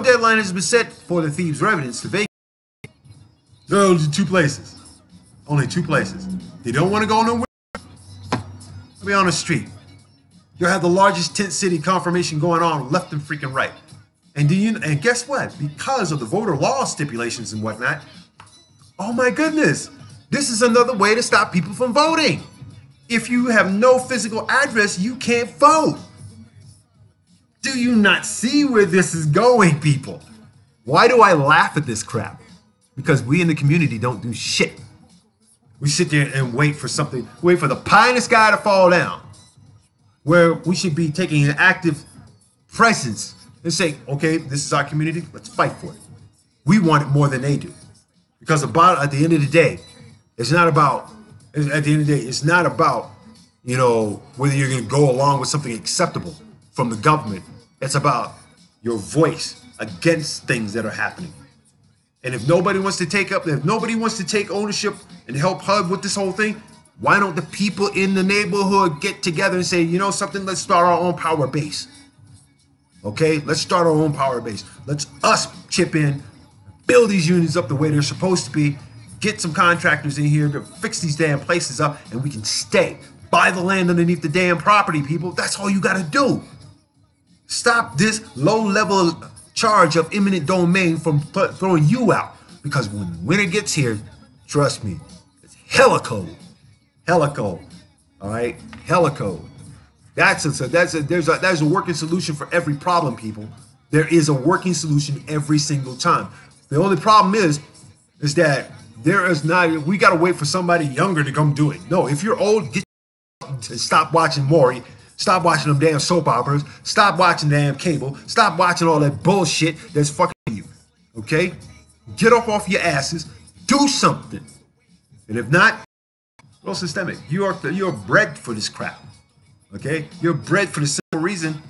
deadline has been set for the thieves' residence to vacate. There are only two places. Only two places. They don't want to go nowhere. They'll be on the street. You'll have the largest tent city confirmation going on left and freaking right. And guess what? Because of the voter law stipulations and whatnot, oh my goodness, this is another way to stop people from voting. If you have no physical address, you can't vote. Do you not see where this is going, people? Why do I laugh at this crap? Because we in the community don't do shit. We sit there and wait for something, wait for the pie in the sky to fall down. Where we should be taking an active presence and say, okay, this is our community, let's fight for it. We want it more than they do. Because at the end of the day, it's not about, you know, whether you're going to go along with something acceptable from the government. It's about your voice against things that are happening. And if nobody wants to take ownership and help HUD with this whole thing, why don't the people in the neighborhood get together and say, you know something, let's start our own power base. Okay, let's start our own power base. Let's us chip in, build these unions up the way they're supposed to be, get some contractors in here to fix these damn places up, and we can stay. Buy the land underneath the damn property, people. That's all you gotta do. Stop this low-level charge of eminent domain from throwing you out. Because when winter gets here, trust me, it's hella cold. Hella cold. All right? Hella cold. There's a working solution for every problem, people. There is a working solution every single time. The only problem is that we got to wait for somebody younger to come do it. No, if you're old, get to stop watching Maury. Stop watching them damn soap operas. Stop watching damn cable. Stop watching all that bullshit that's fucking you. Okay? Get off your asses. Do something. And if not, well, systemic. You're bred for this crap. Okay? You're bred for the simple reason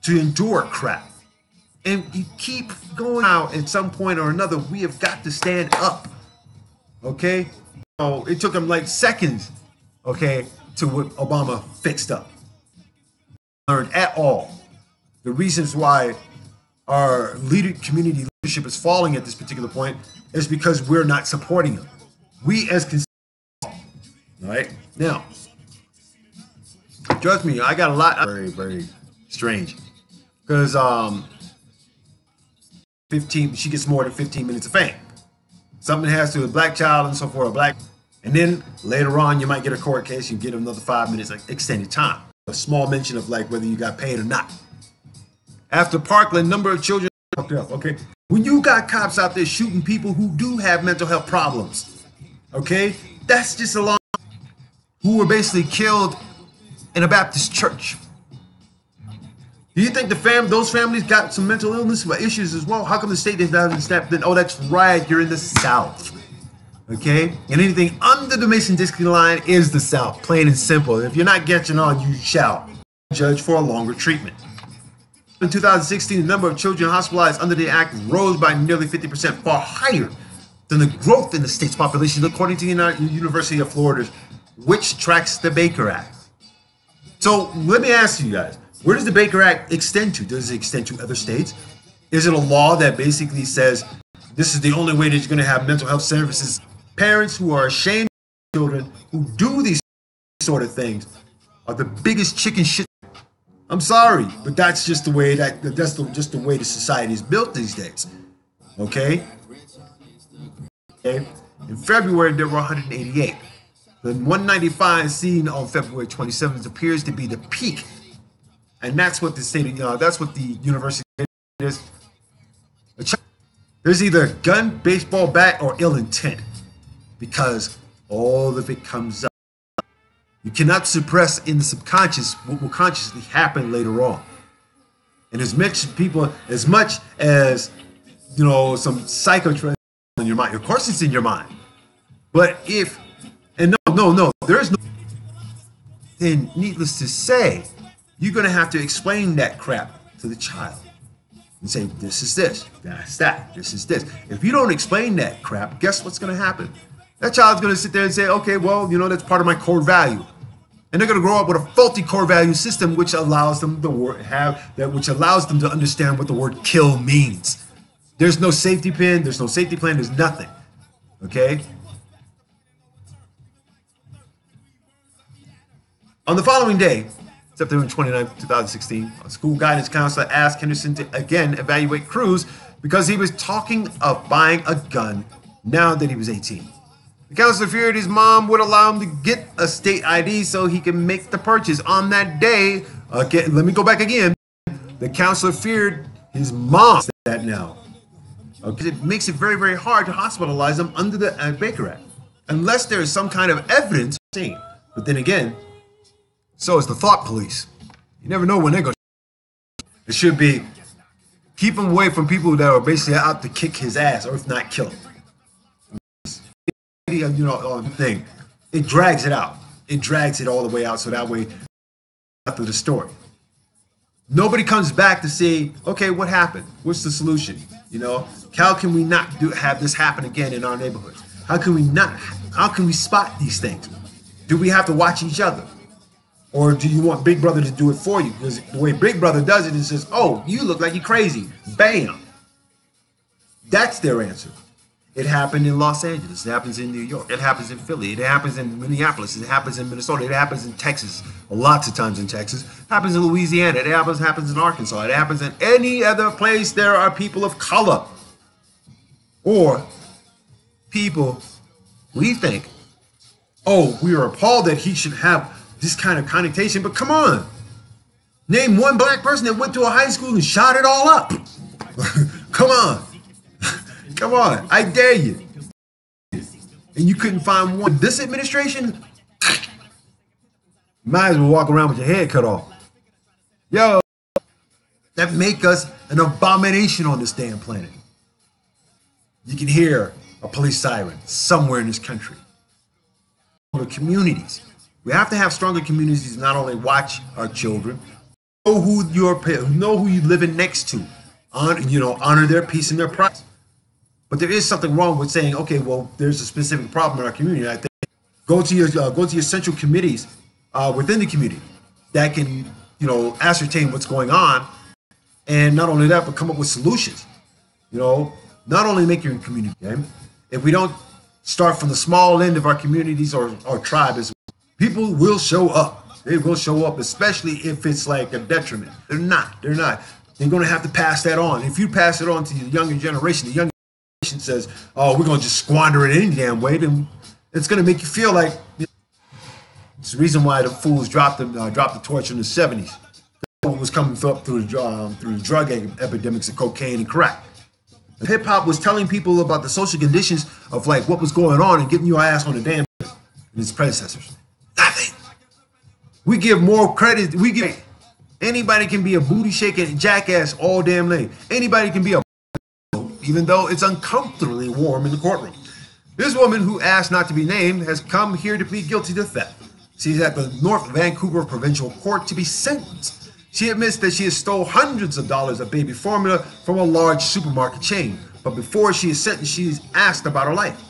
to endure crap. And you keep going out at some point or another. We have got to stand up. Okay? Oh, it took him like seconds, okay, to what Obama fixed up. Learned at all the reasons why our community leadership is falling at this particular point is because we're not supporting them. We as consumers, all right? Now, trust me, I got a lot very, very strange. Because she gets more than 15 minutes of fame. Something has to do with a black child and so forth, and then later on you might get a court case, you get another 5 minutes, like extended time. A small mention of like whether you got paid or not. After Parkland, number of children fucked up, okay? When you got cops out there shooting people who do have mental health problems, okay? That's just a lot who were basically killed in a Baptist church. Do you think those families got some mental illness issues as well? How come the state doesn't step in? Oh, that's right, you're in the South. Okay? And anything under the Mason-Dixon line is the South, plain and simple. If you're not catching on, you shall judge for a longer treatment. In 2016, the number of children hospitalized under the act rose by nearly 50%, far higher than the growth in the state's population, according to the University of Florida, which tracks the Baker Act. So let me ask you guys, where does the Baker Act extend to? Does it extend to other states? Is it a law that basically says this is the only way that you're going to have mental health services? Parents who are ashamed of children who do these sort of things are the biggest chicken shit. I'm sorry, but that's just the way just the way the society is built these days. Okay? Okay. In February there were 188. The 195 seen on February 27th appears to be the peak, and that's what the university is. There's either a gun, baseball bat, or ill intent, because all of it comes up. You cannot suppress in the subconscious what will consciously happen later on. And as much as some psychotrend in your mind, of course it's in your mind. But there's no. Then, needless to say, you're gonna have to explain that crap to the child and say, this is this, that's that, this is this. If you don't explain that crap, guess what's gonna happen? That child's gonna sit there and say, okay, well, that's part of my core value. And they're going to grow up with a faulty core value system, which allows them which allows them to understand what the word kill means. There's no safety pin, there's no safety plan, there's nothing. Okay? On the following day, September 29, 2016, a school guidance counselor asked Henderson to again evaluate Cruz because he was talking of buying a gun now that he was 18. The counselor feared his mom would allow him to get a state ID so he could make the purchase on that day. Okay, let me go back again. The counselor feared his mom that now. Okay, it makes it very, very hard to hospitalize them under the Baker Act, unless there is some kind of evidence. But then again, so is the thought police. You never know when they're going to. It should be keep him away from people that are basically out to kick his ass, or if not, kill him. Thing. It drags it out. It drags it all the way out, so that way, after the story, nobody comes back to say, okay, what happened? What's the solution? How can we not have this happen again in our neighborhoods? How can we spot these things? Do we have to watch each other? Or do you want Big Brother to do it for you? Because the way Big Brother does it, it says, oh, you look like you're crazy. Bam. That's their answer. It happened in Los Angeles. It happens in New York. It happens in Philly. It happens in Minneapolis. It happens in Minnesota. It happens in Texas. Lots of times in Texas. It happens in Louisiana. It happens in Arkansas. It happens in any other place there are people of color. Or people we think, oh, we are appalled that he should have this kind of connotation. But come on. Name one black person that went to a high school and shot it all up. Come on. Come on, I dare you. And you couldn't find one. This administration, might as well walk around with your head cut off. Yo, that make us an abomination on this damn planet. You can hear a police siren somewhere in this country. The communities. We have to have stronger communities to not only watch our children, know who you're living next to, honor their peace and their privacy. But there is something wrong with saying, okay, well, there's a specific problem in our community. I think go to your central committees within the community that can, ascertain what's going on, and not only that, but come up with solutions. Not only make your community. Okay? If we don't start from the small end of our communities or tribes, people will show up. They will show up, especially if it's like a detriment. They're not. They're going to have to pass that on. If you pass it on to the younger generation, the younger says, oh, we're going to just squander it any damn way, then it's going to make you feel like it's the reason why the fools dropped the torch in the 70s. It was coming up through the drug epidemics of cocaine and crack. Hip hop was telling people about the social conditions of like what was going on and getting your ass on the damn and its predecessors. Nothing. We give more credit. Anybody can be a booty shaking jackass all damn day. Anybody can be a even though it's uncomfortably warm in the courtroom. This woman, who asked not to be named, has come here to plead guilty to theft. She's at the North Vancouver Provincial Court to be sentenced. She admits that she has stole hundreds of dollars of baby formula from a large supermarket chain. But before she is sentenced, she is asked about her life,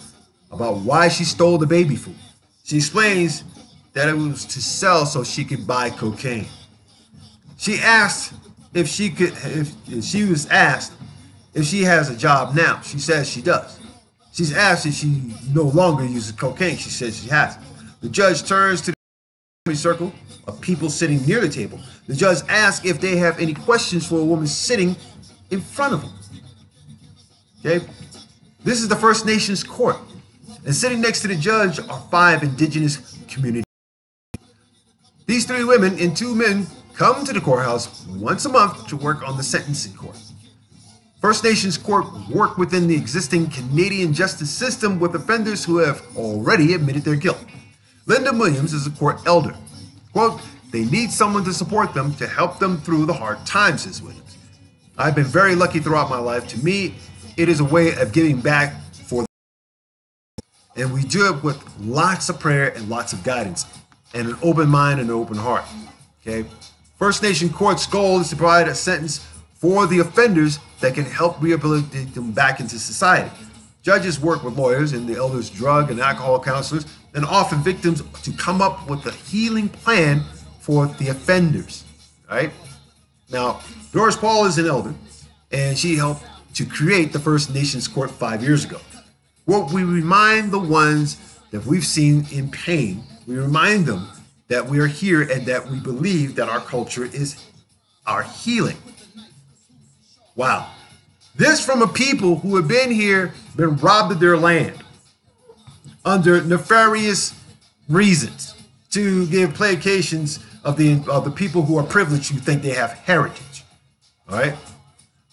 about why she stole the baby food. She explains that it was to sell so she could buy cocaine. She asked if she was asked if she has a job now. She says she does. She's asked if she no longer uses cocaine. She says she hasn't. The judge turns to the circle of people sitting near the table. The judge asks if they have any questions for a woman sitting in front of them. Okay? This is the First Nations court. And sitting next to the judge are 5 indigenous communities. These 3 women and 2 men come to the courthouse once a month to work on the sentencing court. First Nations court work within the existing Canadian justice system with offenders who have already admitted their guilt. Linda Williams is a court elder. Quote, they need someone to support them, to help them through the hard times, says Williams. I've been very lucky throughout my life. To me, it is a way of giving back for them. And we do it with lots of prayer and lots of guidance and an open mind and an open heart. Okay? First Nation court's goal is to provide a sentence for the offenders that can help rehabilitate them back into society. Judges work with lawyers and the elders, drug and alcohol counselors, and often victims to come up with a healing plan for the offenders. Right? Now, Doris Paul is an elder, and she helped to create the First Nations Court 5 years ago. What we remind the ones that we've seen in pain, we remind them that we are here and that we believe that our culture is our healing. Wow. This from a people who have been here, been robbed of their land under nefarious reasons to give placations of the people who are privileged who think they have heritage. All right?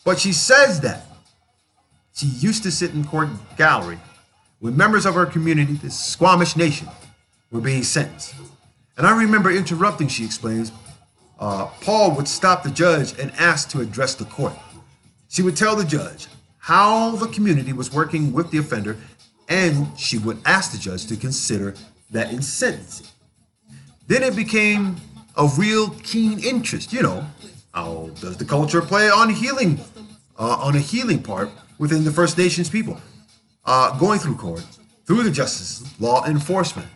But she says that she used to sit in court gallery when members of her community, the Squamish Nation, were being sentenced. And I remember interrupting, she explains, Paul would stop the judge and ask to address the court. She would tell the judge how the community was working with the offender, and she would ask the judge to consider that in sentencing. Then it became a real keen interest, how does the culture play on healing, on a healing part within the First Nations people, going through court, through the justice, law enforcement.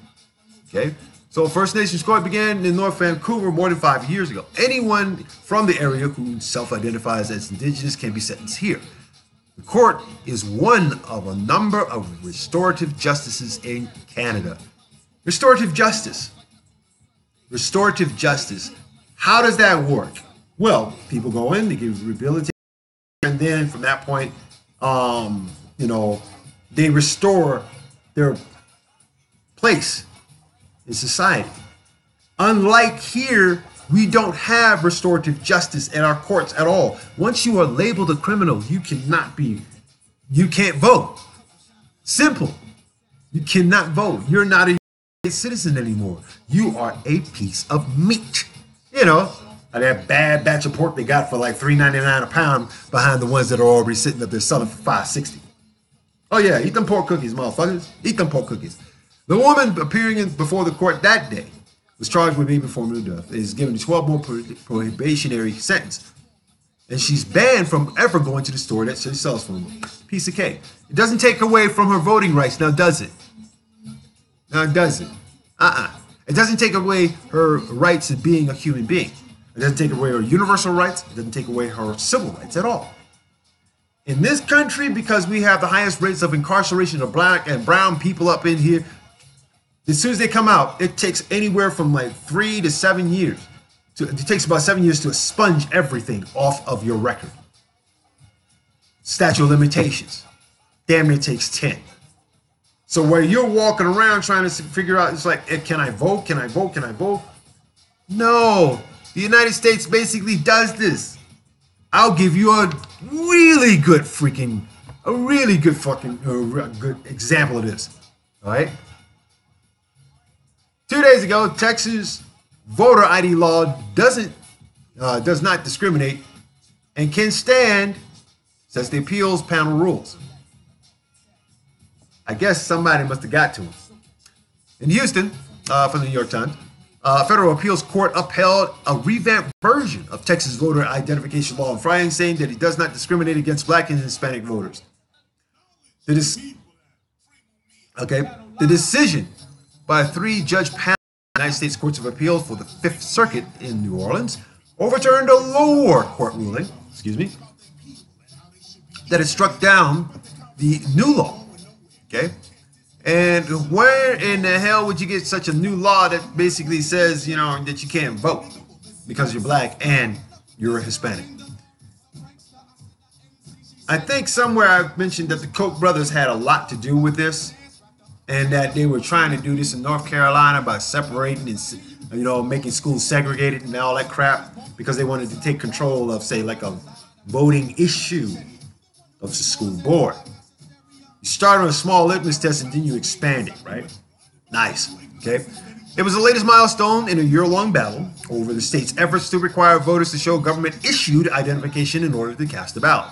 Okay, so First Nations Court began in North Vancouver more than 5 years ago. Anyone from the area who self-identifies as Indigenous can be sentenced here. The court is one of a number of restorative justices in Canada. Restorative justice. Restorative justice. How does that work? Well, people go in, they give rehabilitation, and then from that point, they restore their place in society. Unlike here, we don't have restorative justice in our courts at all. Once you are labeled a criminal, you can't vote. Simple. You cannot vote. You're not a citizen anymore. You are a piece of meat. That bad batch of pork they got for like $3.99 a pound behind the ones that are already sitting up there selling for $5.60. Oh yeah, eat them pork cookies, motherfuckers. Eat them pork cookies. The woman appearing before the court that day was charged with being performed to death. Is given a 12-month probationary sentence. And she's banned from ever going to the store that she sells from. Piece of cake. It doesn't take away from her voting rights, now does it? Now does it? It doesn't take away her rights of being a human being. It doesn't take away her universal rights. It doesn't take away her civil rights at all. In this country, because we have the highest rates of incarceration of black and brown people up in here, as soon as they come out, it takes anywhere from like 3 to 7 years. It takes about 7 years to expunge everything off of your record. Statute of limitations. Damn near takes 10. So where you're walking around trying to figure out, it's like, can I vote? Can I vote? Can I vote? No. The United States basically does this. I'll give you a really good fucking good example of this. All right. 2 days ago, Texas voter ID law does not discriminate and can stand, says the appeals panel rules. I guess somebody must have got to him. In Houston, from the New York Times, federal appeals court upheld a revamped version of Texas voter identification law on Friday, saying that it does not discriminate against black and Hispanic voters. The decision by a 3-judge panel of the United States Courts of Appeals for the Fifth Circuit in New Orleans overturned a lower court ruling, that had struck down the new law. Okay? And where in the hell would you get such a new law that basically says, that you can't vote because you're black and you're a Hispanic? I think somewhere I've mentioned that the Koch brothers had a lot to do with this, and that they were trying to do this in North Carolina by separating and, making schools segregated and all that crap because they wanted to take control of, say, like a voting issue of the school board. You start on a small litmus test and then you expand it, right? Nice, okay? It was the latest milestone in a year-long battle over the state's efforts to require voters to show government-issued identification in order to cast a ballot.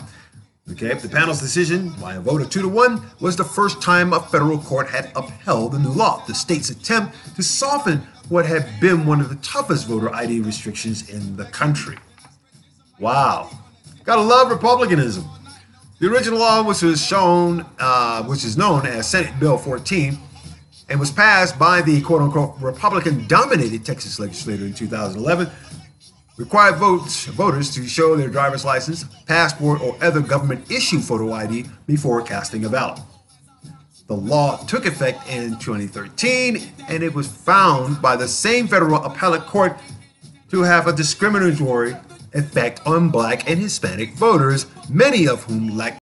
Okay, the panel's decision, by a vote of 2-1, was the first time a federal court had upheld the new law, the state's attempt to soften what had been one of the toughest voter ID restrictions in the country. Wow. Gotta love republicanism. The original law, which is known as Senate Bill 14, and was passed by the quote-unquote Republican-dominated Texas legislature in 2011, required voters to show their driver's license, passport, or other government-issued photo ID before casting a ballot. The law took effect in 2013, and it was found by the same federal appellate court to have a discriminatory effect on Black and Hispanic voters, many of whom lack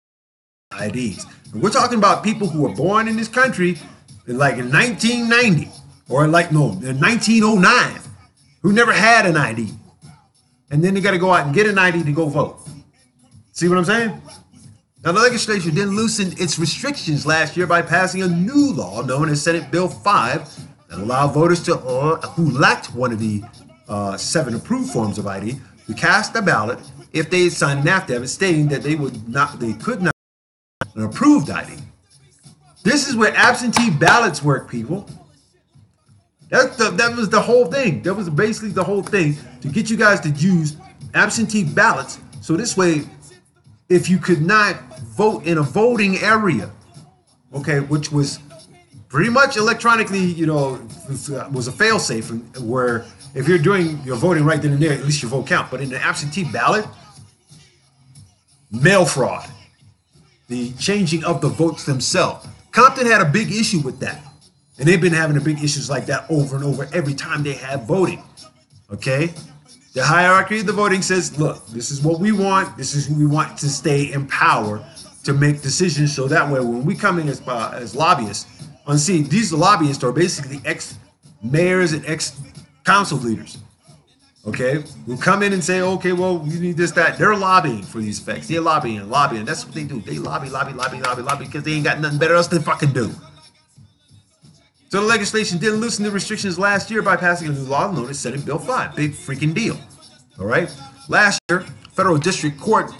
IDs. And we're talking about people who were born in this country in 1990 or in 1909, who never had an ID. And then they got to go out and get an ID to go vote. See what I'm saying? Now, the legislature then loosened its restrictions last year by passing a new law known as Senate Bill 5 that allowed voters who lacked one of the 7 approved forms of ID to cast a ballot if they had signed an affidavit stating that they could not have an approved ID. This is where absentee ballots work, people. That was the whole thing. That was basically the whole thing, to get you guys to use absentee ballots. So this way, if you could not vote in a voting area, okay, which was pretty much electronically, was a fail-safe, where if you're doing your voting right then and there, at least your vote count. But in an absentee ballot, mail fraud, the changing of the votes themselves. Compton had a big issue with that. And they've been having big issues like that over and over every time they have voting. Okay? The hierarchy of the voting says, look, this is what we want. This is who we want to stay in power to make decisions. So that way, when we come in as lobbyists, these lobbyists are basically ex-mayors and ex-council leaders. Okay? Who come in and say, okay, well, you need this, that. They're lobbying for these effects. They're lobbying. That's what they do. They lobby because they ain't got nothing better else to fucking do. So the legislation did loosen the restrictions last year by passing a new law known as Senate Bill 5. Big freaking deal. All right. Last year, federal district court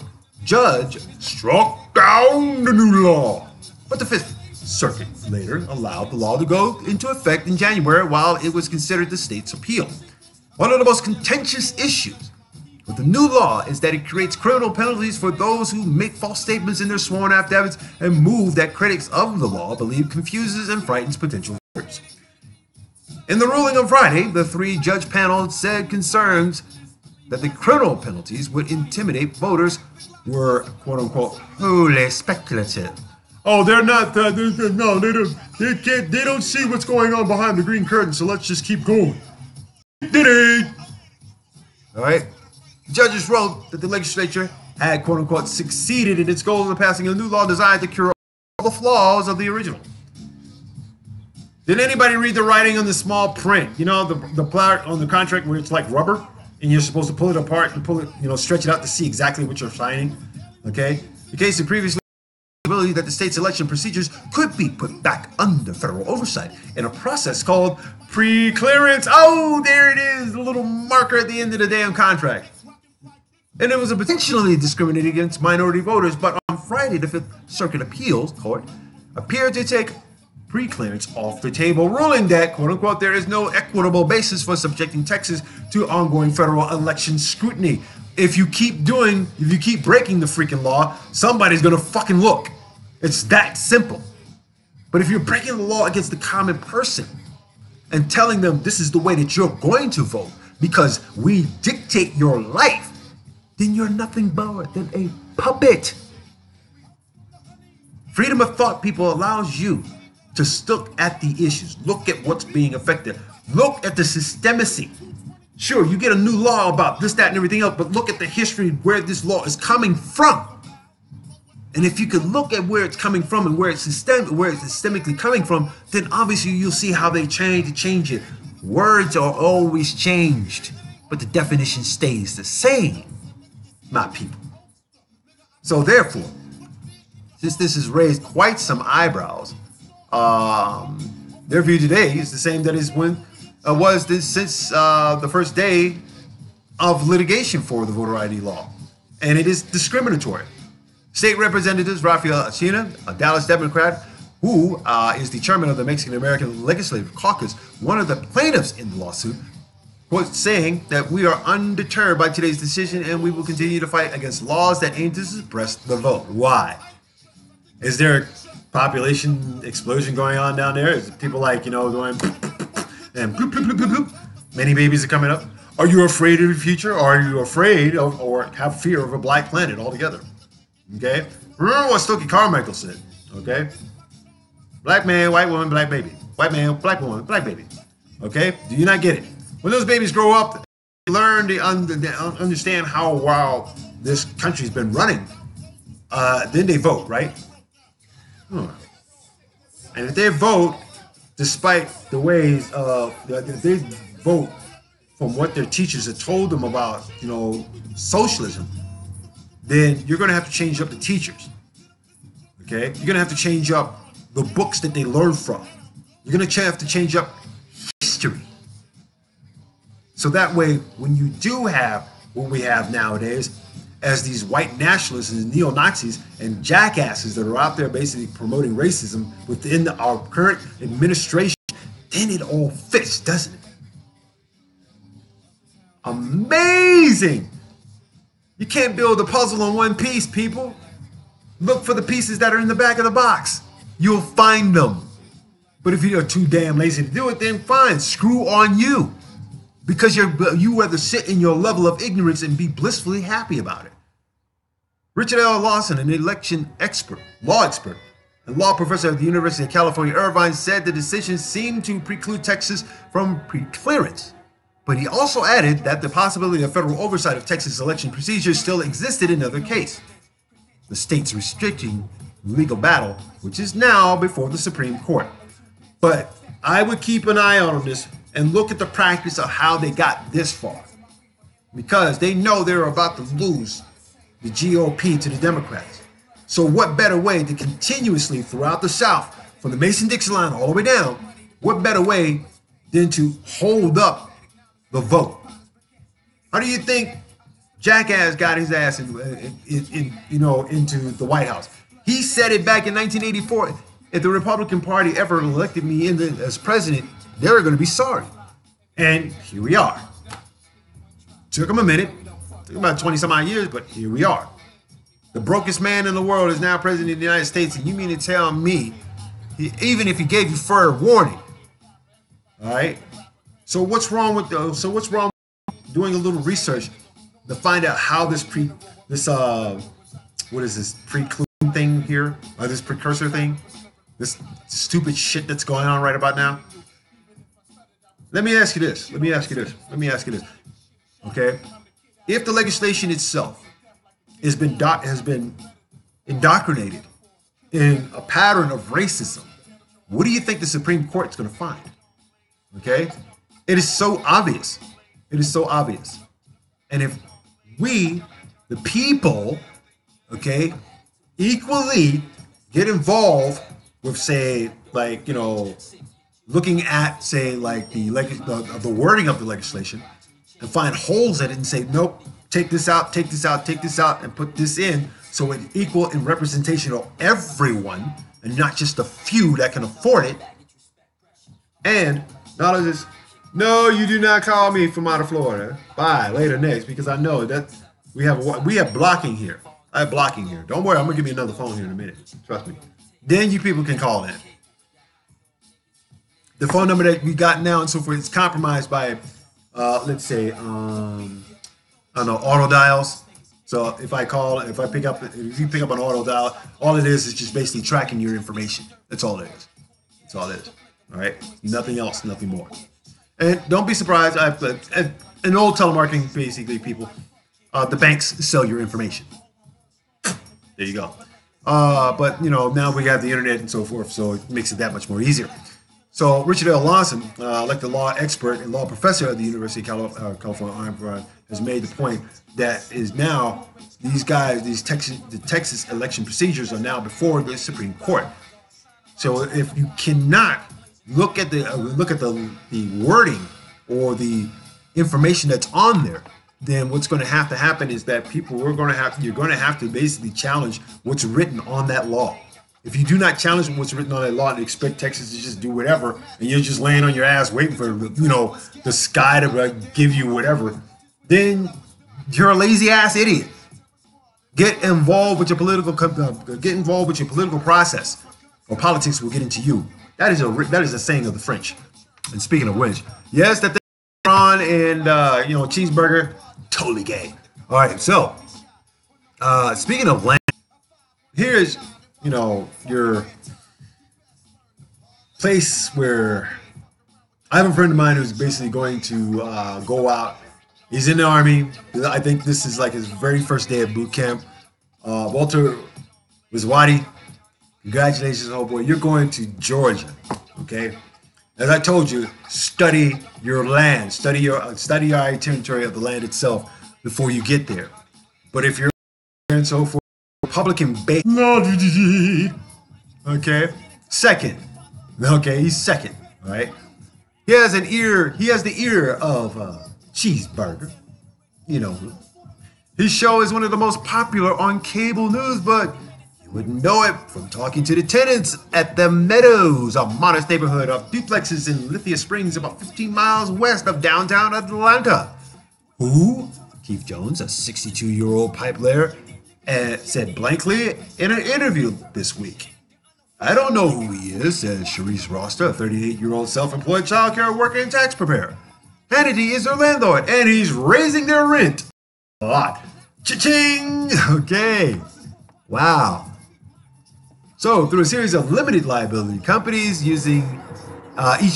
judge struck down the new law. But the Fifth Circuit later allowed the law to go into effect in January while it was considered the state's appeal. One of the most contentious issues with the new law is that it creates criminal penalties for those who make false statements in their sworn affidavits, a move that critics of the law believe confuses and frightens potential voters. In the ruling on Friday, the 3-judge panel said concerns that the criminal penalties would intimidate voters were, quote-unquote, wholly speculative. Oh, they're not, no, they don't see what's going on behind the green curtain, so let's just keep going. All right. Judges wrote that the legislature had, quote-unquote, succeeded in its goal of passing a new law designed to cure all the flaws of the original. Did anybody read the writing on the small print? The part on the contract where it's like rubber, and you're supposed to pull it apart and pull it, stretch it out to see exactly what you're signing. Okay? The case of previously that the state's election procedures could be put back under federal oversight in a process called pre-clearance. Oh, there it is, the little marker at the end of the damn contract. And it was potentially discriminating against minority voters, but on Friday, the Fifth Circuit Appeals Court appeared to take pre-clearance off the table, ruling that, quote-unquote, there is no equitable basis for subjecting Texas to ongoing federal election scrutiny. If you keep breaking the freaking law, somebody's gonna fucking look. It's that simple. But if you're breaking the law against the common person and telling them this is the way that you're going to vote because we dictate your life, then you're nothing more than a puppet. Freedom of thought, people, allows you to look at the issues, look at what's being affected, look at the systemacy. Sure, you get a new law about this, that, and everything else, but look at the history where this law is coming from. And if you could look at where it's coming from and where it's systemically coming from, then obviously you'll see how they change it. Words are always changed, but the definition stays the same, my people. So therefore, since this has raised quite some eyebrows, their view today is the same that is since the first day of litigation for the voter ID law, and it is discriminatory. State Representatives Rafael Achina, a Dallas Democrat, who is the chairman of the Mexican American Legislative Caucus, one of the plaintiffs in the lawsuit, was saying that we are undeterred by today's decision and we will continue to fight against laws that aim to suppress the vote. Why? Is there a population explosion going on down there? Is it people like, going and bloop, bloop, bloop, bloop, bloop? Many babies are coming up. Are you afraid of the future? Or are you afraid of, or have fear of a black planet altogether? Okay? Remember what Stokely Carmichael said, okay? Black man, white woman, black baby. White man, black woman, black baby. Okay? Do you not get it? When those babies grow up, they learn, they understand how well this country's been running. Then they vote, right? And if they vote, despite the ways of, if they vote from what their teachers have told them about, socialism, then you're going to have to change up the teachers. Okay? You're going to have to change up the books that they learn from. You're going to have to change up history. So that way, when you do have what we have nowadays, as these white nationalists and neo-Nazis and jackasses that are out there basically promoting racism within our current administration, then it all fits, doesn't it? Amazing! You can't build a puzzle on one piece, people. Look for the pieces that are in the back of the box. You'll find them. But if you're too damn lazy to do it, then fine, screw on you. Because you rather sit in your level of ignorance and be blissfully happy about it. Richard L. Lawson, an election expert, law expert, and law professor at the University of California, Irvine, said the decision seemed to preclude Texas from pre-clearance. But he also added that the possibility of federal oversight of Texas election procedures still existed in other case. The state's restricting legal battle, which is now before the Supreme Court. But I would keep an eye on this and look at the practice of how they got this far. Because they know they're about to lose the GOP to the Democrats. So what better way to continuously throughout the South, from the Mason-Dixon line all the way down, what better way than to hold up the vote? How do you think Jackass got his ass into the White House? He said it back in 1984. If the Republican Party ever elected me as president, they were going to be sorry. And here we are. Took them a minute. Took about 20 some odd years, but here we are. The brokest man in the world is now president of the United States, and you mean to tell me, even if he gave you fair warning, all right? So what's wrong with doing a little research to find out how this preclusion thing here, or this precursor thing, this stupid shit that's going on right about now? Let me ask you this. Okay? If the legislation itself has been indoctrinated in a pattern of racism, what do you think the Supreme Court's going to find? Okay? It is so obvious. And if we, the people, okay, equally get involved with, say, like, looking at, say, like the wording of the legislation, and find holes in it and say, nope, take this out, and put this in, so it's equal in representation of everyone and not just a few that can afford it. And not only this, no, you do not call me from out of Florida. Bye, later, next, because I know that we have blocking here. I have blocking here. Don't worry, I'm gonna give you another phone here in a minute. Trust me. Then you people can call in. The phone number that we got now and so forth is compromised by, let's say, auto dials. So if you pick up an auto dial, all it is just basically tracking your information. That's all it is. All right? Nothing else, nothing more. And don't be surprised. In old telemarketing, basically, people, the banks sell your information. There you go. But now we have the internet and so forth, so it makes it that much more easier. So Richard L. Lawson, like the law expert and law professor at the University of California, has made the point that is now the Texas election procedures are now before the Supreme Court. So if you cannot look at the wording or the information that's on there, then what's going to happen is that you're going to have to basically challenge what's written on that law. If you do not challenge what's written on that law and expect Texas to just do whatever, and you're just laying on your ass waiting for the sky to give you whatever, then you're a lazy ass idiot. Get involved with your political process, or politics will get into you. That is a saying of the French. And speaking of which, yes, that thing on and cheeseburger, totally gay. All right, so speaking of land, here's your place where I have a friend of mine who's basically going to go out. He's in the Army. I think this is like his very first day at boot camp. Walter Wiswati, congratulations, homeboy. You're going to Georgia, okay? As I told you, study your land, study your itinerary of the land itself before you get there. But if you're and so forth, Republican base, okay, second, okay, he's second, all right. He has the ear of cheeseburger, His show is one of the most popular on cable news, but you wouldn't know it from talking to the tenants at the Meadows, a modest neighborhood of duplexes in Lithia Springs, about 15 miles west of downtown Atlanta. Who? Keith Jones, a 62-year-old pipe layer, said blankly in an interview this week. I don't know who he is, says Sharice Roster, a 38-year-old self-employed childcare worker and tax preparer. Hannity is their landlord, and he's raising their rent a lot. Cha-ching! Okay. Wow. So, through a series of limited liability companies each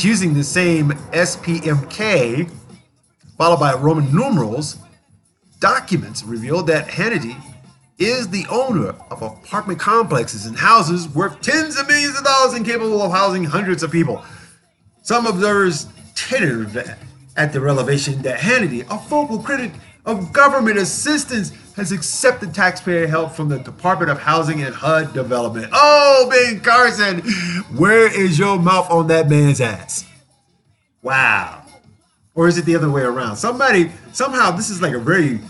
using the same SPMK, followed by Roman numerals, documents revealed that Hannity is the owner of apartment complexes and houses worth tens of millions of dollars and capable of housing hundreds of people. Some observers tittered at the revelation that Hannity, a vocal critic of government assistance, has accepted taxpayer help from the Department of Housing and HUD Development. Oh, Ben Carson, where is your mouth on that man's ass? Wow. Or is it the other way around? Somehow this is like a very,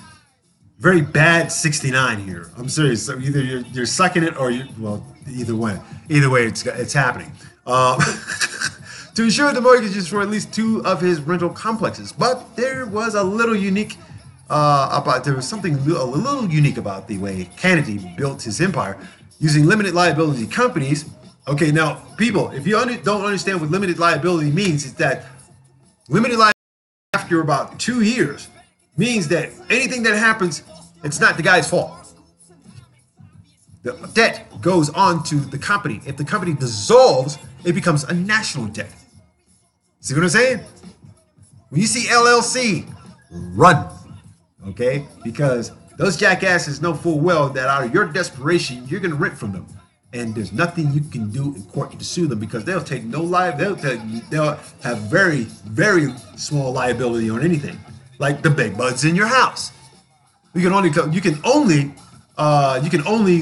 very bad 69 here. I'm serious. So either you're sucking it or either way. Either way, it's happening. To ensure the mortgages for at least two of his rental complexes. But there was something a little unique about the way Hannity built his empire using limited liability companies. Okay, now people, if you don't understand what limited liability means, it's that limited liability after about 2 years means that anything that happens, it's not the guy's fault. The debt goes on to the company. If the company dissolves, it becomes a national debt. See what I'm saying? When you see LLC, run, okay? Because those jackasses know full well that out of your desperation, you're going to rent from them. And there's nothing you can do in court to sue them because they'll take no liability. They'll have very, very small liability on anything, like the bed bugs in your house. You can only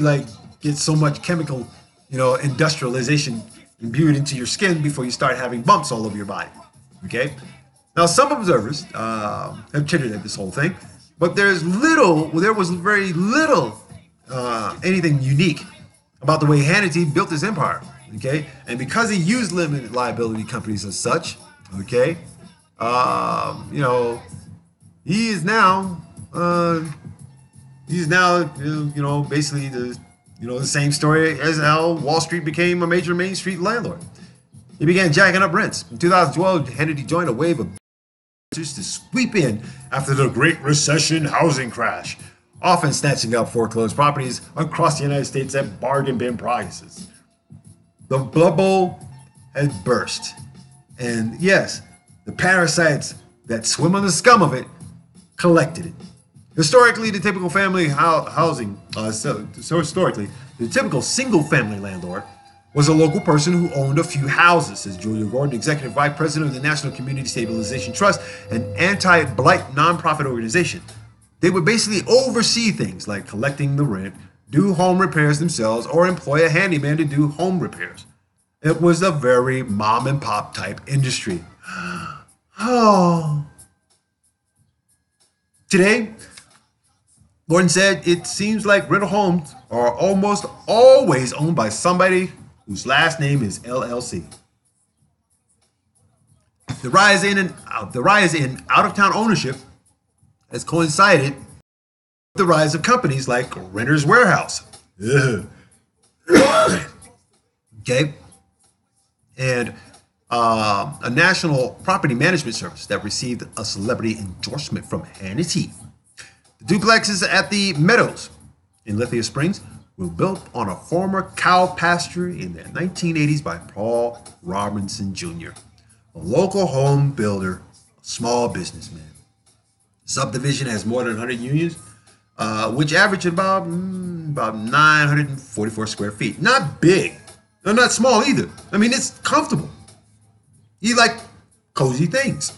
like get so much chemical, industrialization imbued into your skin before you start having bumps all over your body. Okay. Now some observers have tittered at this whole thing, but there was very little anything unique about the way Hannity built his empire, okay? And because he used limited liability companies as such, okay, he is now, basically the same story as how Wall Street became a major Main Street landlord. He began jacking up rents. In 2012, Hannity joined a wave of to sweep in after the Great Recession housing crash, often snatching up foreclosed properties across the United States at bargain bin prices. The bubble has burst. And yes, the parasites that swim on the scum of it collected it. Historically, the typical family the typical single-family landlord was a local person who owned a few houses, says Julia Gordon, Executive Vice President of the National Community Stabilization Trust, an anti-blight nonprofit organization. They would basically oversee things like collecting the rent, do home repairs themselves, or employ a handyman to do home repairs. It was a very mom and pop type industry. Oh. Today, Gordon said it seems like rental homes are almost always owned by somebody whose last name is LLC. The rise in out-of-town ownership has coincided the rise of companies like Renter's Warehouse. Okay. And a national property management service that received a celebrity endorsement from Hannity. The duplexes at the Meadows in Lithia Springs were built on a former cow pasture in the 1980s by Paul Robinson Jr., a local home builder, a small businessman. The subdivision has more than 100 units, which average about 944 square feet. Not big, and not small either. I mean, it's comfortable. He like cozy things.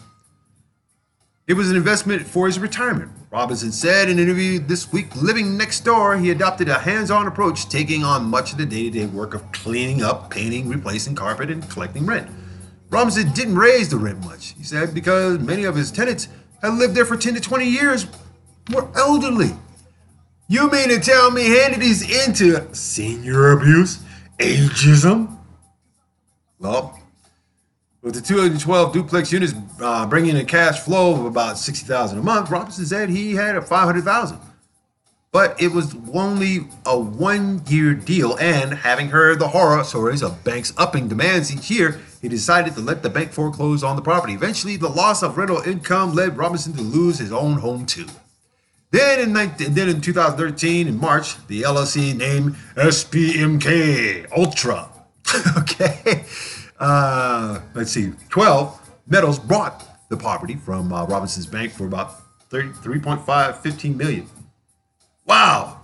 It was an investment for his retirement. Robinson said in an interview this week, living next door, he adopted a hands-on approach, taking on much of the day-to-day work of cleaning up, painting, replacing carpet, and collecting rent. Robinson didn't raise the rent much, he said, because many of his tenants had lived there for 10 to 20 years, were elderly. You mean to tell me Hannity's into senior abuse, ageism? Well, with the 212 duplex units bringing in a cash flow of about $60,000 a month, Robinson said he had a $500,000. But it was only a one-year deal, and having heard the horror stories of banks upping demands each year, he decided to let the bank foreclose on the property. Eventually, the loss of rental income led Robinson to lose his own home too. Then in 2013, in March, the LLC named SPMK Ultra. Okay. Let's see. 12 Meadows bought the property from Robinson's bank for about $15 million. Wow.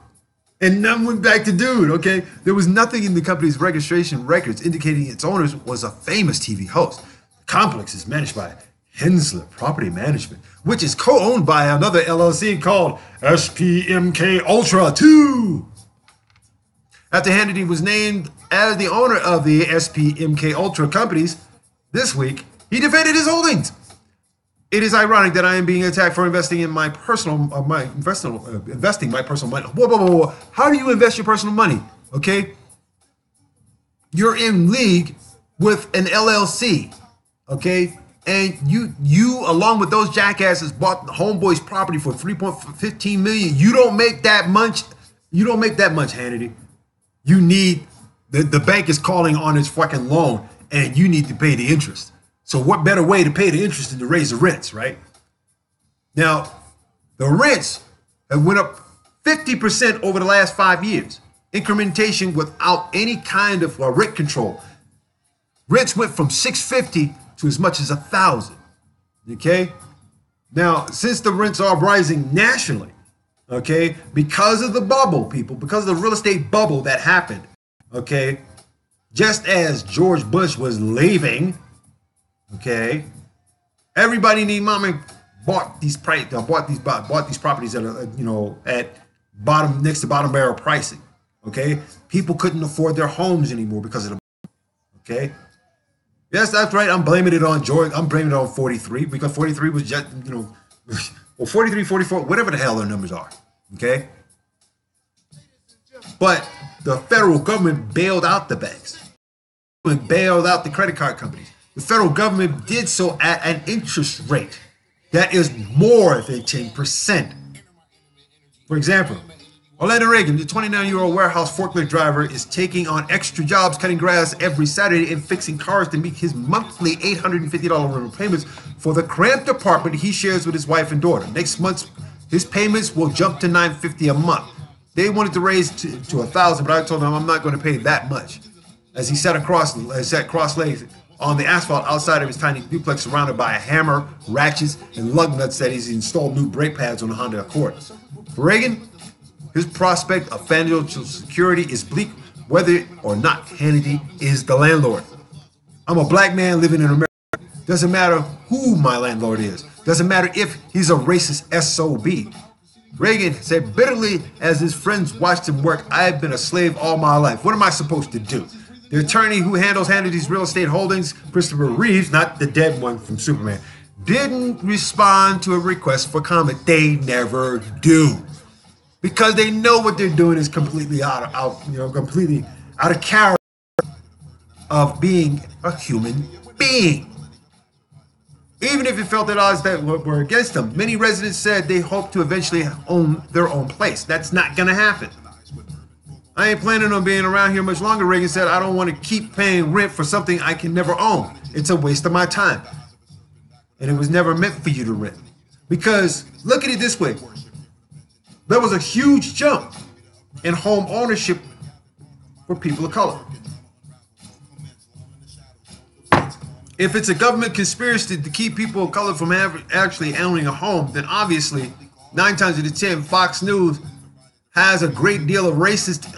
And none went back to dude, okay? There was nothing in the company's registration records indicating its owner was a famous TV host. The complex is managed by Hensler Property Management, which is co-owned by another LLC called SPMK Ultra 2. After Hannity was named as the owner of the SPMK Ultra companies this week, he defended his holdings. It is ironic that I am being attacked for investing in my personal money. Whoa. How do you invest your personal money? Okay, you're in league with an LLC. Okay, and you along with those jackasses bought the homeboy's property for $3.15 million. You don't make that much. You don't make that much, Hannity. You need the bank is calling on its fucking loan, and you need to pay the interest. So what better way to pay the interest than to raise the rents, right? Now, the rents have went up 50% over the last 5 years. Incrementation without any kind of rent control. Rents went from $650 to as much as $1,000. Okay? Now, since the rents are rising nationally, okay, because of the bubble, people, because of the real estate bubble that happened, okay, just as George Bush was leaving, okay, everybody need mommy bought these properties that are at bottom next to bottom barrel pricing. Okay, people couldn't afford their homes anymore because of the. Okay, yes, that's right. I'm blaming it on George. I'm blaming it on 43 because 43 was just well 43, 44, whatever the hell their numbers are. Okay, but the federal government bailed out the banks, bailed out the credit card companies. The federal government did so at an interest rate that is more than 10%. For example, Orlando Reagan, the 29-year-old warehouse forklift driver, is taking on extra jobs cutting grass every Saturday and fixing cars to meet his monthly $850 rental payments for the cramped apartment he shares with his wife and daughter. Next month, his payments will jump to $950 a month. They wanted to raise to $1,000, but I told them I'm not going to pay that much. As he sat cross-legged on the asphalt outside of his tiny duplex, surrounded by a hammer, ratchets, and lug nuts that he's installed new brake pads on the Honda Accord. For Reagan, his prospect of financial security is bleak, whether or not Hannity is the landlord. I'm a black man living in America. Doesn't matter who my landlord is. Doesn't matter if he's a racist SOB. Reagan said bitterly as his friends watched him work, I've been a slave all my life. What am I supposed to do? The attorney who handles Hannity's real estate holdings, Christopher Reeves, not the dead one from Superman, didn't respond to a request for comment. They never do, because they know what they're doing is completely completely out of character of being a human being. Even if it felt that odds that were against them, many residents said they hope to eventually own their own place. That's not going to happen. I ain't planning on being around here much longer, Reagan said. I don't want to keep paying rent for something I can never own. It's a waste of my time. And it was never meant for you to rent. Because look at it this way. There was a huge jump in home ownership for people of color. If it's a government conspiracy to keep people of color from actually owning a home, then obviously, 9 times out of 10, Fox News has a great deal of racism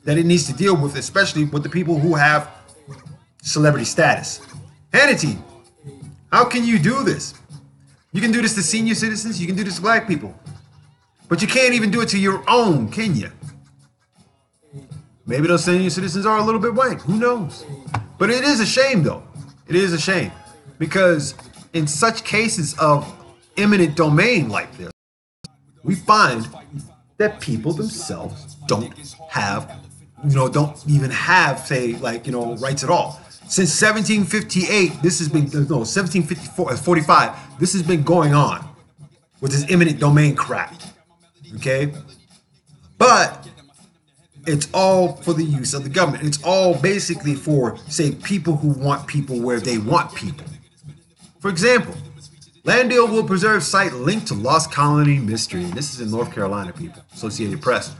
that it needs to deal with, especially with the people who have celebrity status. Hannity, how can you do this? You can do this to senior citizens, you can do this to black people, but you can't even do it to your own, can you? Maybe those senior citizens are a little bit white, who knows? But it is a shame, though. It is a shame, because in such cases of eminent domain like this, we find that people themselves don't have, don't even have, say, rights at all. Since 1758, this has been, 1745, this has been going on with this eminent domain crap, okay? But it's all for the use of the government. It's all basically for, say, people who want people where they want people. For example, land deal will preserve site linked to lost colony mystery. And this is in North Carolina, people. Associated Press.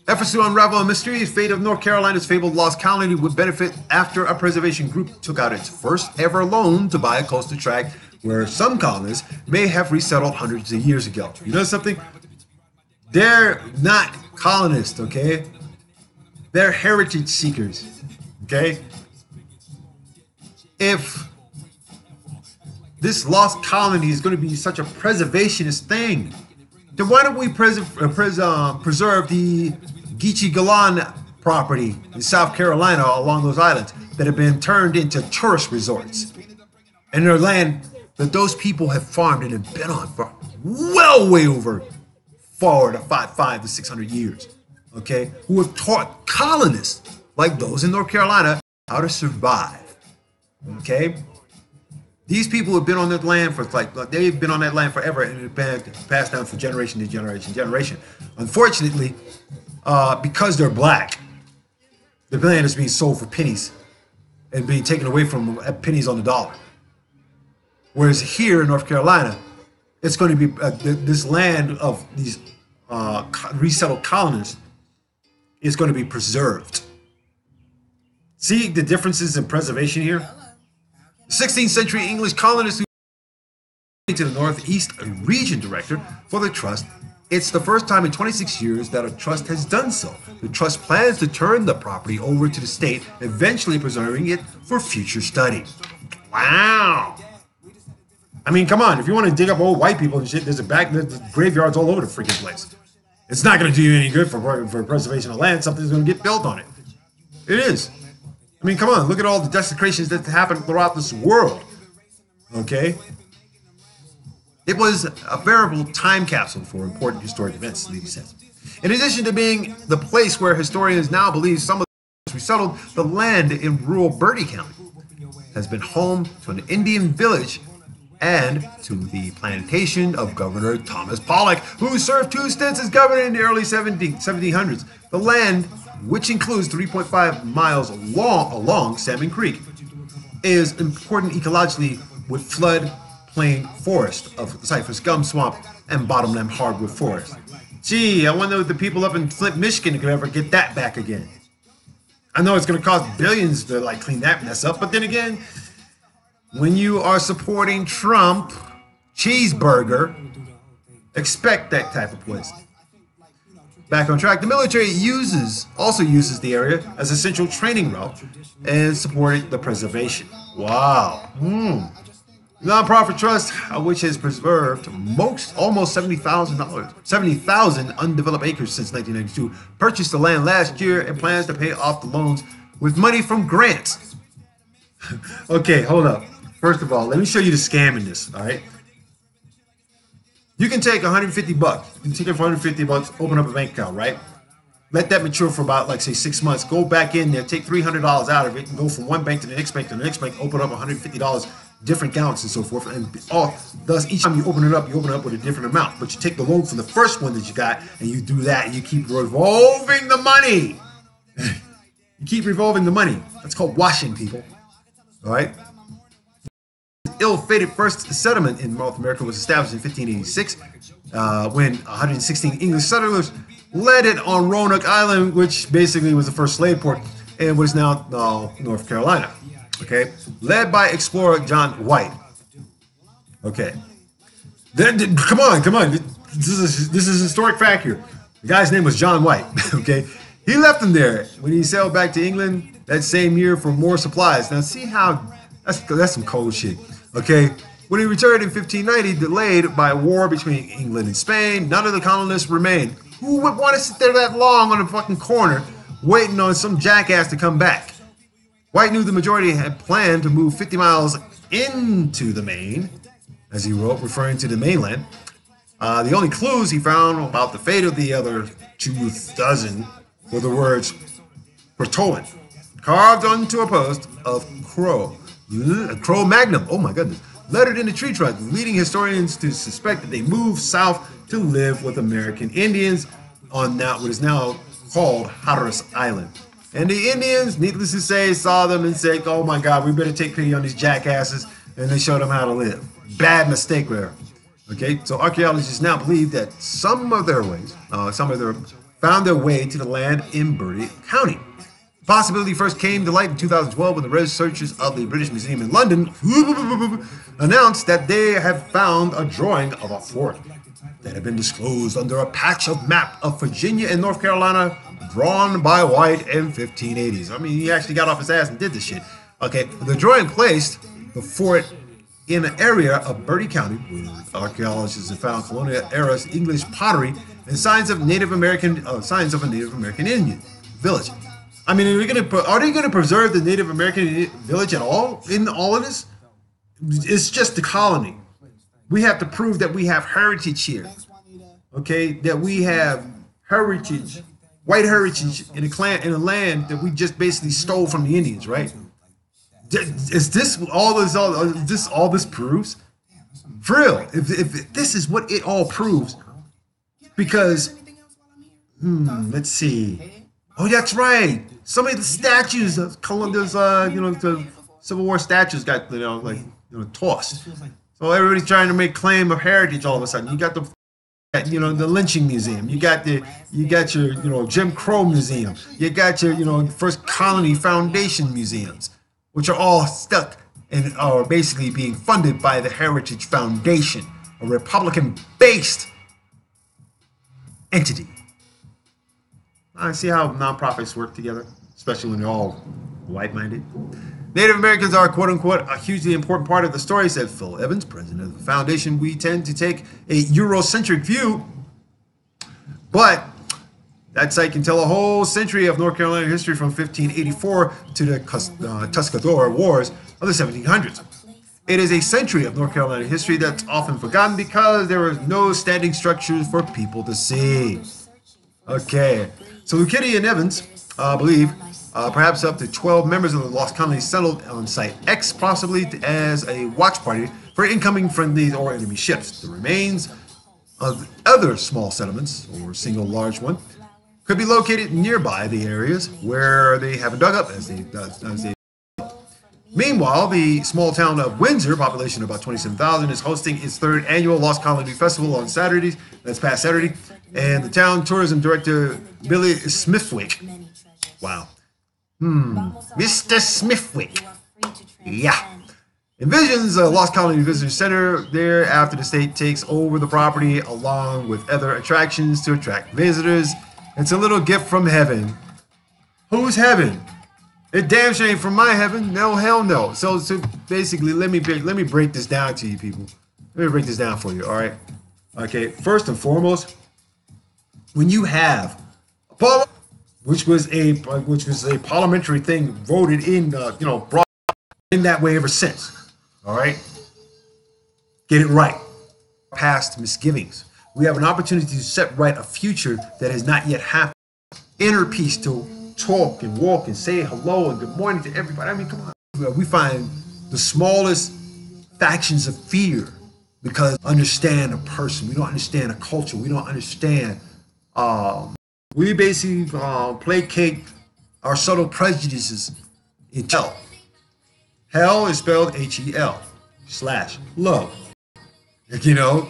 Efforts to unravel a mysterious fate of North Carolina's fabled lost colony would benefit after a preservation group took out its first ever loan to buy a coastal tract where some colonists may have resettled hundreds of years ago. You know something? They're not colonists, okay? They're heritage seekers, okay? If this lost colony is going to be such a preservationist thing, then why don't we preserve the Geechee Golan property in South Carolina along those islands that have been turned into tourist resorts, and their land that those people have farmed and have been on for way over 500 to 600 years, okay, who have taught colonists like those in North Carolina how to survive, okay? These people have been on that land for they've been on that land forever, and it's been passed down from generation to generation to generation. Unfortunately, because they're black, the land is being sold for pennies and being taken away from them at pennies on the dollar. Whereas here in North Carolina, it's going to be this land of these resettled colonists is going to be preserved. See the differences in preservation here? 16th century English colonists who to the Northeast region director for the trust. It's the first time in 26 years that a trust has done so. The trust plans to turn the property over to the state, eventually preserving it for future study. Wow. I mean, come on. If you want to dig up old white people and shit, there's graveyards all over the freaking place. It's not going to do you any good for preservation of land. Something's going to get built on it. It is. I mean, come on. Look at all the desecrations that happen throughout this world. Okay? It was a veritable time capsule for important historic events, Levy says. In addition to being the place where historians now believe some of the resettled, the land in rural Bertie County has been home to an Indian village and to the plantation of Governor Thomas Pollock, who served 2 stints as governor in the early 1700s. The land, which includes 3.5 miles along Salmon Creek, is important ecologically with floodplain forest of cypress gum swamp and bottomland hardwood forest. Gee, I wonder if the people up in Flint, Michigan could ever get that back again. I know it's going to cost billions to clean that mess up, but then again, when you are supporting Trump, cheeseburger, expect that type of place. Back on track, the military also uses the area as a central training route and supporting the preservation. Wow. The nonprofit trust, which has preserved almost 70,000 undeveloped acres since 1992, purchased the land last year and plans to pay off the loans with money from grants. Okay, hold up. First of all, let me show you the scam in this, all right? You can take $150. You can take it for $150, open up a bank account, right? let that mature for about, like, say, 6 months. Go back in there, take $300 out of it, and go from one bank to the next bank to the next bank, open up $150 different accounts and so forth. And thus, each time you open it up with a different amount. But you take the loan from the first one that you got, and you do that, and you keep revolving the money. You keep revolving the money. That's called washing, people. All right? Ill-fated first settlement in North America was established in 1586 when 116 English settlers landed on Roanoke Island, which basically was the first slave port in what is now North Carolina. Okay, led by explorer John White. Okay, then come on. This is a historic fact here. The guy's name was John White. Okay, he left him there when he sailed back to England that same year for more supplies. Now see how that's some cold shit. Okay. When he returned in 1590, delayed by a war between England and Spain, none of the colonists remained. Who would want to sit there that long on a fucking corner waiting on some jackass to come back? White knew the majority had planned to move 50 miles into the Main, as he wrote, referring to the mainland. The only clues he found about the fate of the other 24 were the words Croatoan, carved onto a post of Cro Magnum. Oh my goodness. Lettered in the tree trunk, leading historians to suspect that they moved south to live with American Indians on what is now called Hatteras Island. And the Indians, needless to say, saw them and said, oh my God, we better take pity on these jackasses, and they showed them how to live. Bad mistake there. Okay, so archaeologists now believe that some of them found their way to the land in Bertie County. The possibility first came to light in 2012 when the researchers of the British Museum in London announced that they have found a drawing of a fort that had been disclosed under a patch of map of Virginia and North Carolina drawn by White in 1580s. I mean, he actually got off his ass and did this shit. Okay, the drawing placed the fort in an area of Bertie County where archaeologists have found colonial era English pottery and signs of a Native American Indian village. I mean, are they going to preserve the Native American village at all in all of this? It's just the colony. We have to prove that we have heritage here. Okay, that we have heritage, white heritage in a land that we just basically stole from the Indians, right? Is this all this proves? For real, if this is what it all proves, because let's see. Oh, that's right. Some of the statues of Columbus, the Civil War statues got tossed. So everybody's trying to make claim of heritage all of a sudden. You got the lynching museum. You got your Jim Crow museum. You got your first colony foundation museums, which are all stuck and are basically being funded by the Heritage Foundation, a Republican-based entity. I see how nonprofits work together, especially when they're all white-minded. Native Americans are, quote-unquote, a hugely important part of the story, said Phil Evans, president of the foundation. We tend to take a Eurocentric view, but that site can tell a whole century of North Carolina history from 1584 to the Tuscarora Wars of the 1700s. It is a century of North Carolina history that's often forgotten because there were no standing structures for people to see. Okay, so Lucchetti and Evans believe perhaps up to 12 members of the lost colony settled on Site X, possibly as a watch party for incoming friendly or enemy ships. The remains of other small settlements, or a single large one, could be located nearby the areas where they haven't dug up as they. Meanwhile, the small town of Windsor, population of about 27,000, is hosting its third annual Lost Colony Festival on Saturdays. That's past Saturday. And the town tourism director, Billy Smithwick. Wow. Mr. Smithwick. Yeah. Envisions a Lost Colony Visitor Center there after the state takes over the property along with other attractions to attract visitors. It's a little gift from heaven. Whose heaven? It damn shame from my heaven. No, hell no. So basically, let me break this down to you, people. Let me break this down for you. All right. Okay. First and foremost, when you have which was a parliamentary thing voted in, brought in that way ever since. All right. Get it right. Past misgivings. We have an opportunity to set right a future that has not yet happened. inner peace to talk and walk and say hello and good morning to everybody. I mean, come on. We find the smallest factions of fear because we understand a person. We don't understand a culture. We don't understand. We basically placate our subtle prejudices in hell. Hell is spelled Hel/love. You know,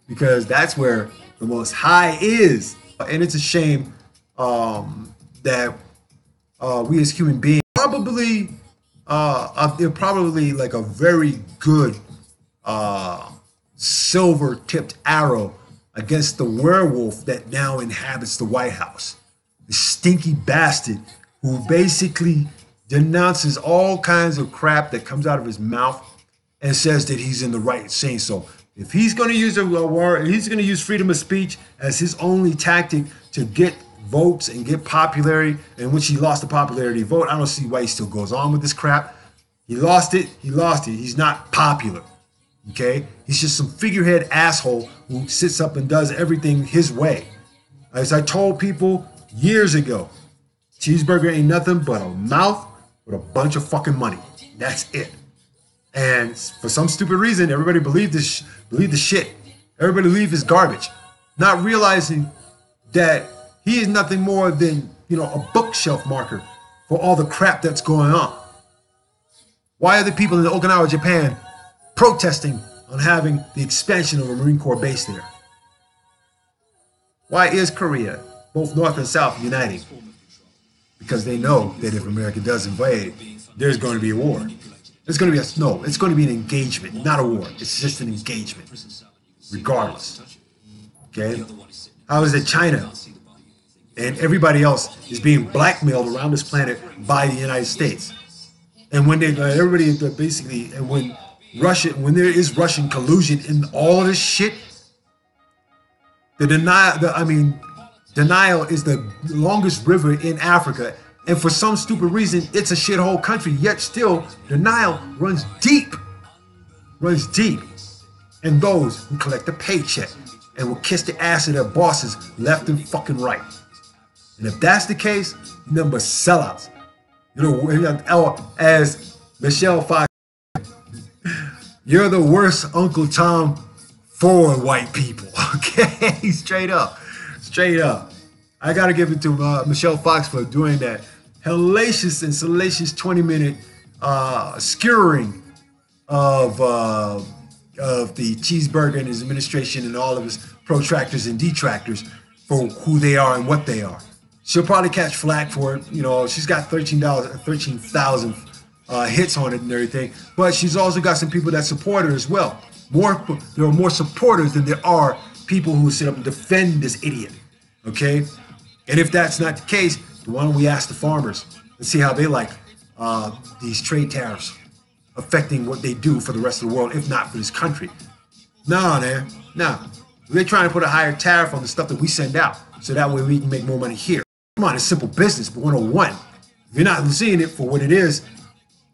because that's where the Most High is. And it's a shame that we as human beings probably they're probably like a very good silver-tipped arrow against the werewolf that now inhabits the White House. The stinky bastard who basically denounces all kinds of crap that comes out of his mouth and says that he's in the right saying so. If he's going to use a word, he's going to use freedom of speech as his only tactic to get votes and get popularity, in which he lost the popularity vote. I don't see why he still goes on with this crap. He lost it. He lost it. He's not popular. Okay? He's just some figurehead asshole who sits up and does everything his way. As I told people years ago, cheeseburger ain't nothing but a mouth with a bunch of fucking money. That's it. And for some stupid reason, everybody believed the shit. Everybody believed his garbage, not realizing that he is nothing more than, you know, a bookshelf marker for all the crap that's going on. Why are the people in Okinawa, Japan, protesting on having the expansion of a Marine Corps base there? Why is Korea, both North and South, uniting? Because they know that if America does invade, there's going to be a war. It's going to be it's going to be an engagement, not a war. It's just an engagement, regardless. Okay? How is it China and everybody else is being blackmailed around this planet by the United States? And when everybody basically, and when there is Russian collusion in all of this shit, denial is the longest river in Africa. And for some stupid reason, it's a shithole country, yet still denial runs deep. And those who collect a paycheck and will kiss the ass of their bosses left and fucking right. And if that's the case, nothing but sellouts. You know, as Michelle Fox, you're the worst Uncle Tom for white people. Okay, straight up. I gotta give it to Michelle Fox for doing that hellacious and salacious 20-minute skewering of the cheeseburger and his administration and all of his protractors and detractors for who they are and what they are. She'll probably catch flack for it. You know, she's got 13,000 hits on it and everything, but she's also got some people that support her as well. There are more supporters than there are people who sit up and defend this idiot. Okay, and if that's not the case, why don't we ask the farmers and see how they like these trade tariffs affecting what they do for the rest of the world, if not for this country? No, man, no. They're trying to put a higher tariff on the stuff that we send out, so that way we can make more money here. Come on, it's simple business, but 101. If you're not seeing it for what it is,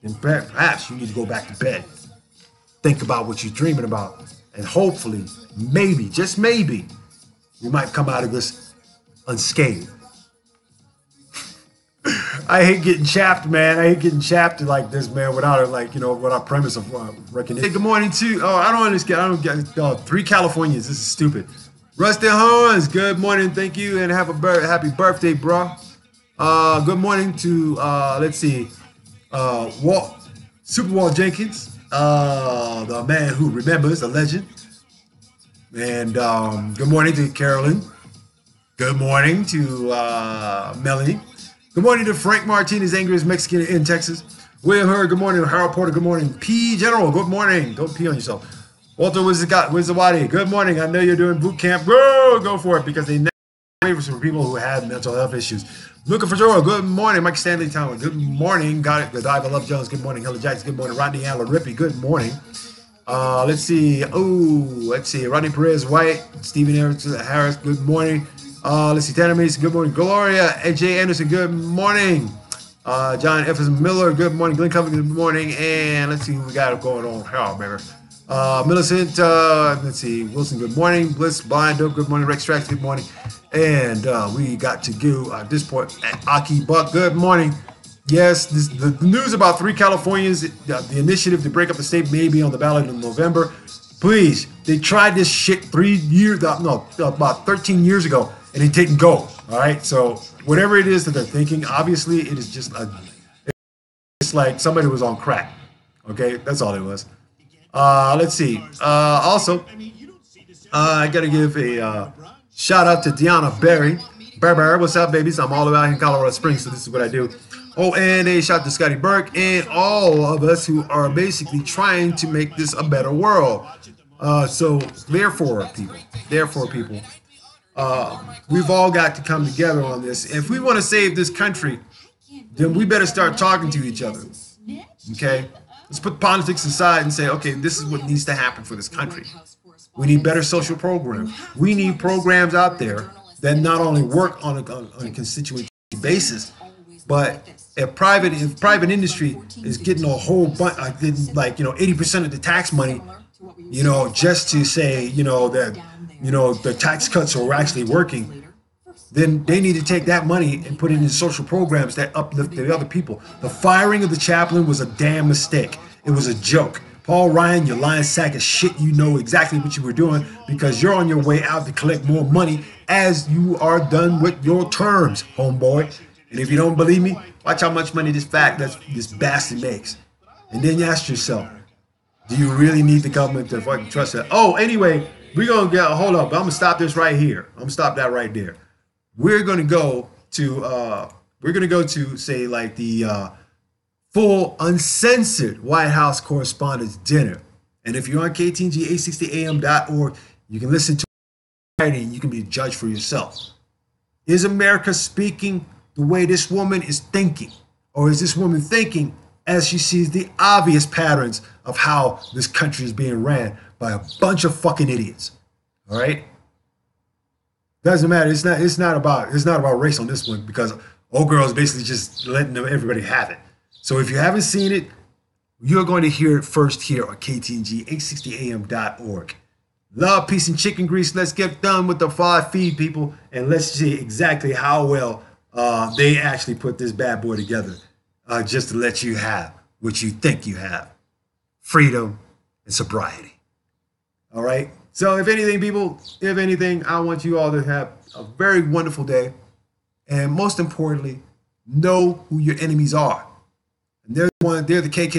then perhaps you need to go back to bed. Think about what you're dreaming about, and hopefully, maybe, just maybe, you might come out of this unscathed. I hate getting chapped, man. I hate getting chapped like this, man, without without premise of recognition. Hey, good morning to, I don't get 3 Californians. This is stupid. Rusty Horns, good morning, thank you, and have a happy birthday, bro. Good morning to, let's see, Super Walt Jenkins, the man who remembers, the legend. And good morning to Carolyn. Good morning to Melanie. Good morning to Frank Martinez, angriest Mexican in Texas. William Hurd, good morning. Harold Porter, good morning. P. General, good morning. Don't pee on yourself. Walter Wizawadi, good morning. I know you're doing boot camp. Go for it, because they never favors for people who have mental health issues. Luca Fajoro, good morning. Mike Stanley Town, good morning. Got it. Godiva Love Jones, good morning. Hella Jackson, good morning. Rodney Allen Rippey, good morning. Let's see. Rodney Perez White, Stephen Harris, good morning. Let's see. Tanner Mason, good morning. Gloria J. Anderson, good morning. John F. Miller, good morning. Glenn Covington, good morning. And let's see who we got going on here, baby. Millicent, let's see, Wilson, good morning. Bliss, Blind, good morning. Rex Tracks, good morning. And we got to go at this point. Aki Buck, good morning. Yes, the news about 3 Californians, the initiative to break up the state may be on the ballot in November. Please, they tried this shit about 13 years ago, and it didn't go. All right, so whatever it is that they're thinking, obviously it is just it's like somebody was on crack. Okay, that's all it was. Let's see. Also, I gotta give a shout out to Deanna Berry. Barber, what's up, babies? I'm all about in Colorado Springs, so this is what I do. Oh, and a shout out to Scotty Burke and all of us who are basically trying to make this a better world. So therefore, people, we've all got to come together on this. If we want to save this country, then we better start talking to each other. Okay? Let's put politics aside and say, okay, this is what needs to happen for this country. We need better social programs. We need programs out there that not only work on a constituent basis, but if private industry is getting a whole bunch, like 80% of the tax money, just to say that the tax cuts are actually working, then they need to take that money and put it in social programs that uplift the other people. The firing of the chaplain was a damn mistake. It was a joke. Paul Ryan, you lying sack of shit, you know exactly what you were doing because you're on your way out to collect more money as you are done with your terms, homeboy. And if you don't believe me, watch how much money this bastard makes. And then you ask yourself, do you really need the government to fucking trust that? Oh, anyway, we're going to hold up. I'm going to stop this right here. I'm going to stop that right there. We're going to go to say like the full uncensored White House Correspondents' Dinner. And if you're on KTNG 860am.org, you can listen to it and you can be a judge for yourself. Is America speaking the way this woman is thinking? Or is this woman thinking as she sees the obvious patterns of how this country is being ran by a bunch of fucking idiots? All right? Doesn't matter. It's not about race on this one because old girl is basically just letting everybody have it. So if you haven't seen it, you're going to hear it first here on KTNG 860am.org. Love, peace, and chicken grease. Let's get done with the 5 feed, people, and let's see exactly how well they actually put this bad boy together, just to let you have what you think you have: freedom and sobriety. All right. So if anything, people, I want you all to have a very wonderful day. And most importantly, know who your enemies are. And they're the KKK.